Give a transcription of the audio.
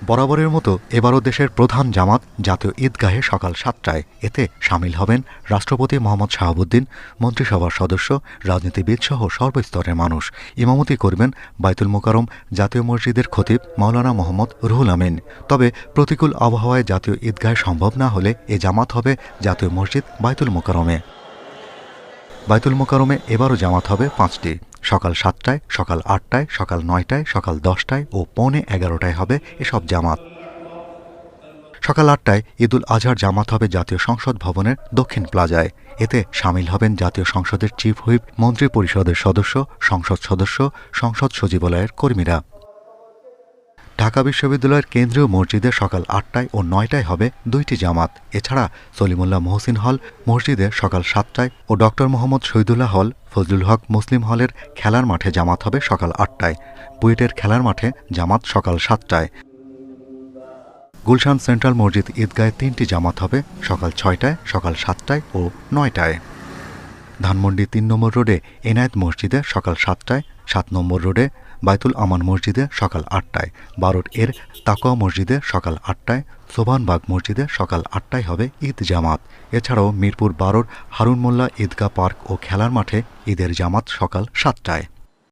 বরাবরের মতো এবারও দেশের প্রধান জামাত জাতীয় ঈদগাহে সকাল ৭টায়। এতে শামিল হবেন রাষ্ট্রপতি মোহাম্মদ শাহাবুদ্দিন, মন্ত্রিসভার সদস্য, রাজনীতিবিদসহ সর্বস্তরের মানুষ। ইমামতি করবেন বায়তুল মোকাররম জাতীয় মসজিদের খতিব মাওলানা মোহাম্মদ রুহুল আমিন। তবে প্রতিকূল আবহাওয়ায় জাতীয় ঈদগাহে সম্ভব না হলে এ জামাত হবে জাতীয় মসজিদ বায়তুল মোকাররমে। বায়তুল মোকাররমে এবারও জামাত হবে ৫টি। সকাল ৭টায়, সকাল ৮টায়, সকাল ৯টায়, সকাল ১০টায় ও পৌনে ১১টায় হবে এসব জামাত। সকাল ৮টায় ঈদুল আজহার জামাত হবে জাতীয় সংসদ ভবনের দক্ষিণ প্লাজায়। এতে শামিল হবেন জাতীয় সংসদের চিফ হুইপ, মন্ত্রী পরিষদের সদস্য, সংসদ সদস্য, সংসদ সচিবালয়ের কর্মীরা। ঢাকা বিশ্ববিদ্যালয়ের কেন্দ্রীয় মসজিদে সকাল ৮টায় ও ৯টায় হবে ২টি জামাত। এছাড়া সলিমুল্লাহ মহসিন হল মসজিদে সকাল ৭টায় ও ড. মোহাম্মদ শহীদুল্লাহ হল, ফজলুল হক মুসলিম হলের খেলার মাঠে জামাত হবে সকাল ৮টায়। বুয়েটের খেলার মাঠে জামাত সকাল ৭টায়। গুলশান সেন্ট্রাল মসজিদ ঈদগাহে ৩টি জামাত হবে সকাল ৬টায়, সকাল ৭টায় ও ৯টায়। ধানমন্ডি ৩ নম্বর রোডে এনায়েত মসজিদে সকাল ৭টায়, ৭ নম্বর রোডে বায়তুল আমান মসজিদে সকাল ৮টায়, বারোট এর তাকওয়া মসজিদে সকাল ৮টায়, সোবহানবাগ মসজিদে সকাল ৮টায় হবে ঈদ জামাত। এছাড়াও মিরপুর ১২ হারুন মোল্লা ঈদগাহ পার্ক ও খেলার মাঠে ঈদের জামাত সকাল ৭টায়।